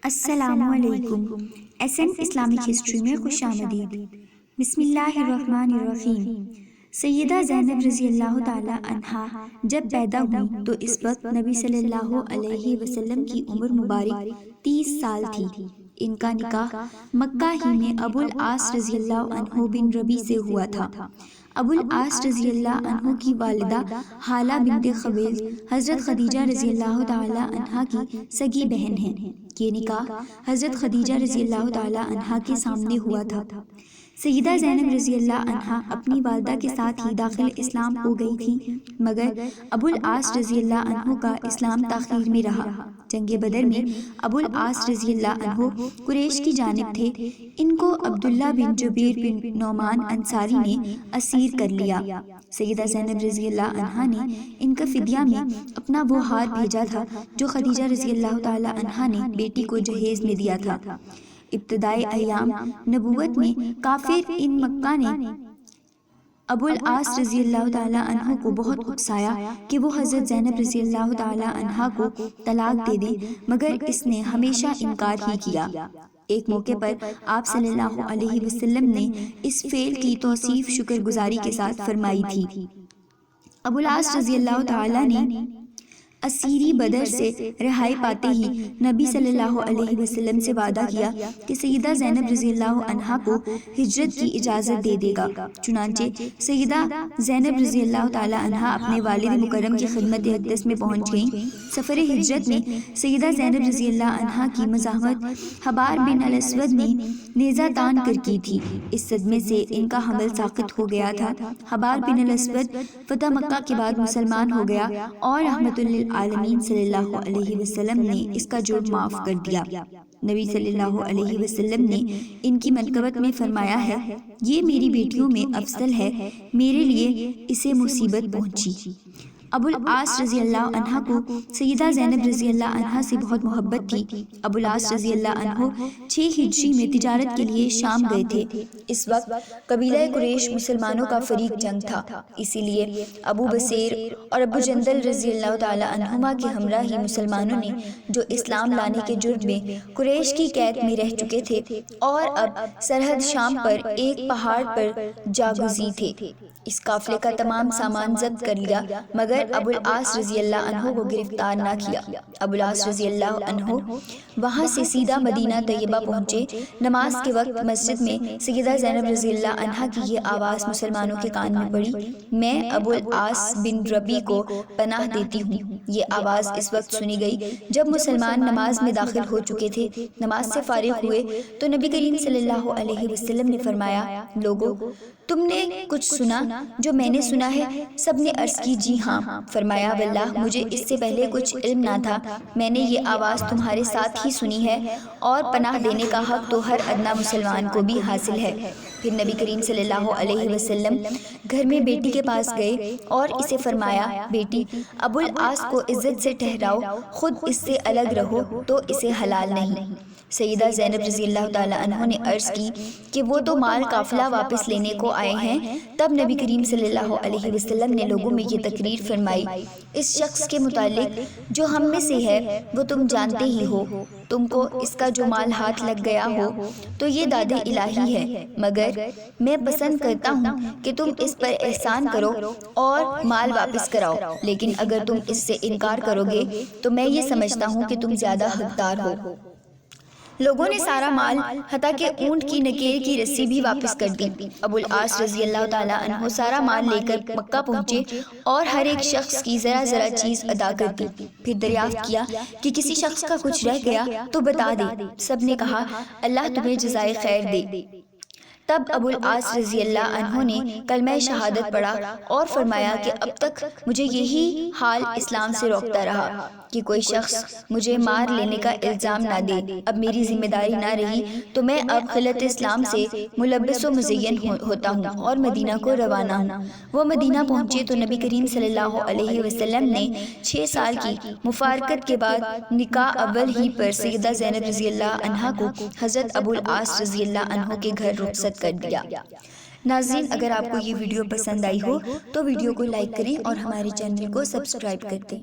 السلام علیکم۔ S an Islamic history میں خوش آمدید۔ بسم اللہ الرحمن الرحیم۔ سیدہ زینب رضی اللہ تعالی عنہا جب پیدا ہوئی تو اس وقت نبی صلی اللہ علیہ وسلم کی عمر مبارک 30 سال تھی۔ ان کا نکاح مکہ ہی میں ابو العاص رضی اللہ عنہ بن ربی سے ہوا تھا۔ ابو العاص رضی اللہ عنہ کی والدہ حالہ بنت خویلد حضرت خدیجہ رضی اللہ تعالی عنہا کی سگی بہن ہیں۔ یہ نکاح حضرت خدیجہ رضی اللہ تعالی عنہا کے سامنے ہوا تھا۔ سیدہ زینب رضی اللہ عنہا اپنی والدہ کے ساتھ ہی داخل اسلام ہو گئی تھی، مگر ابو العاص رضی اللہ عنہ کا اسلام تاخیر میں رہا۔ جنگ بدر میں ابو العاص رضی اللہ عنہ قریش کی جانب تھے۔ ان کو عبداللہ بن جبیر بن نعمان انصاری نے اسیر کر لیا۔ سیدہ زینب رضی اللہ عنہا نے ان کا فدیہ میں اپنا وہ ہار بھیجا تھا جو خدیجہ رضی اللہ تعالی عنہا نے بیٹی کو جہیز میں دیا تھا۔ ابتدائی ایام نبوت میں کافر ان مکہ نے ابو العاص رضی اللہ تعالی عنہ کو بہت اکسایا کہ وہ حضرت زینب رضی اللہ تعالی عنہا کو طلاق دے دیں، مگر اس نے ہمیشہ انکار ہی کیا۔ ایک موقع پر آپ صلی اللہ علیہ وسلم نے اس فعل کی توصیف شکر گزاری کے ساتھ فرمائی تھی۔ ابو العاص رضی اللہ تعالی نے اسیری بدر سے رہائی پاتے ہی نبی صلی اللہ علیہ وسلم سے وعدہ کیا کہ سیدہ زینب رضی اللہ عنہا کو ہجرت کی اجازت دے دے گا۔ چنانچہ سیدہ زینب رضی اللہ تعالی عنہا اپنے والد مکرم کی خدمت اقدس میں پہنچ گئیں۔ سفر ہجرت میں سیدہ زینب رضی اللہ عنہا کی مزاحمت حبار بن الاسود نے نیزہ تان کر کی تھی۔ اس صدمے سے ان کا حمل ساقط ہو گیا تھا۔ حبار بن الاسود فتح مکہ کے بعد مسلمان ہو گیا اور رحمت للعالمین صلی اللہ علیہ وسلم نے اس کا جرم معاف کر دیا۔ نبی صلی اللہ علیہ وسلم نے ان کی منقبت میں فرمایا ہے، یہ میری بیٹیوں میں افضل ہے، میرے لیے اسے مصیبت پہنچی۔ ابو العاص رضی اللہ عنہ کو سیدہ زینب رضی اللہ عنہ سے بہت محبت تھی۔ ابو العاص رضی اللہ عنہ 6 ہجری میں تجارت کے لیے شام گئے تھے۔ اس وقت قبیلہ قریش مسلمانوں کا فریق جنگ تھا، اسی لیے ابو بصیر اور ابو جندل رضی اللہ تعالی عنہما کے ہمراہ ہی مسلمانوں نے جو اسلام لانے کے جرم میں قریش کی قید میں رہ چکے تھے اور اب سرحد شام پر ایک پہاڑ پر جاگزی تھے، اس قافلے کا تمام سامان ضبط کر لیا، مگر ابو العاص رضی اللہ عنہ کو گرفتار نہ کیا۔ ابو العاص رضی اللہ عنہ وہاں سے سیدھا مدینہ طیبہ پہنچے۔ نماز کے وقت مسجد میں سیدہ زینب رضی اللہ عنہ کی یہ آواز مسلمانوں کے کان میں پڑی، میں ابو العاص بن ربی کو پناہ دیتی ہوں۔ یہ آواز اس وقت سنی گئی جب مسلمان نماز میں داخل ہو چکے تھے۔ نماز سے فارغ ہوئے تو نبی کریم صلی اللہ علیہ وسلم نے فرمایا، لوگو تم نے کچھ سنا جو میں نے سنا ہے؟ سب نے عرض کی، جی ہاں۔ فرمایا، واللہ مجھے اس سے پہلے کچھ علم نہ تھا، میں نے یہ آواز تمہارے ساتھ ہی سنی ہے، اور پناہ دینے کا حق تو ہر ادنا مسلمان کو بھی حاصل ہے۔ پھر نبی کریم صلی اللہ علیہ وسلم گھر میں بیٹی کے پاس گئے اور اسے فرمایا، بیٹی ابو العاص کو عزت سے ٹھہراؤ، خود اس سے الگ رہو تو اسے حلال نہیں۔ سیدہ زینب رضی اللہ تعالی عنہ نے عرض کی کہ وہ تو مال قافلہ واپس لینے کو آئے ہیں۔ تب نبی کریم صلی اللہ علیہ وسلم نے لوگوں میں یہ تقریر فرمائی، اس شخص کے متعلق جو ہم میں سے ہے وہ تم جانتے ہی ہو، تم کو اس کا جو مال ہاتھ لگ گیا ہو تو یہ داد الہی ہے، مگر میں پسند کرتا ہوں کہ تم اس پر احسان کرو اور مال واپس کراؤ، لیکن اگر تم اس سے انکار کرو گے تو میں یہ سمجھتا ہوں کہ تم زیادہ حقدار ہو۔ لوگوں نے سارا مال حتیٰ کہ اونٹ کی نکیر کی رسی بھی واپس کر دی۔ ابو العاص رضی اللہ تعالی عنہ سارا مال لے کر مکہ پہنچے اور ہر ایک شخص کی ذرا ذرا چیز ادا کر دی۔ پھر دریافت کیا کہ کسی شخص کا کچھ رہ گیا تو بتا دے۔ سب نے کہا، اللہ تمہیں جزائے خیر دے۔ تب ابو العاص رضی اللہ عنہ نے کلمہ شہادت پڑھا اور فرمایا کہ اب تک مجھے یہی حال اسلام سے روکتا رہا کہ کوئی شخص مجھے مار لینے کا الزام نہ دے۔ اب میری ذمہ داری نہ رہی تو میں اب خلعت اسلام سے ملبس و مزین ہوتا ہوں اور مدینہ کو روانہ ہوں۔ وہ مدینہ پہنچے تو نبی کریم صلی اللہ علیہ وسلم نے 6 سال کی مفارقت کے بعد نکاح اول ہی پر سیدہ زینب رضی اللہ عنہا کو حضرت ابو العاص رضی اللہ عنہ کے گھر رخصت کر دیا۔ ناظرین، اگر آپ کو یہ ویڈیو پسند آئی ہو تو ویڈیو کو لائک کریں اور ہمارے چینل کو سبسکرائب کر دیں۔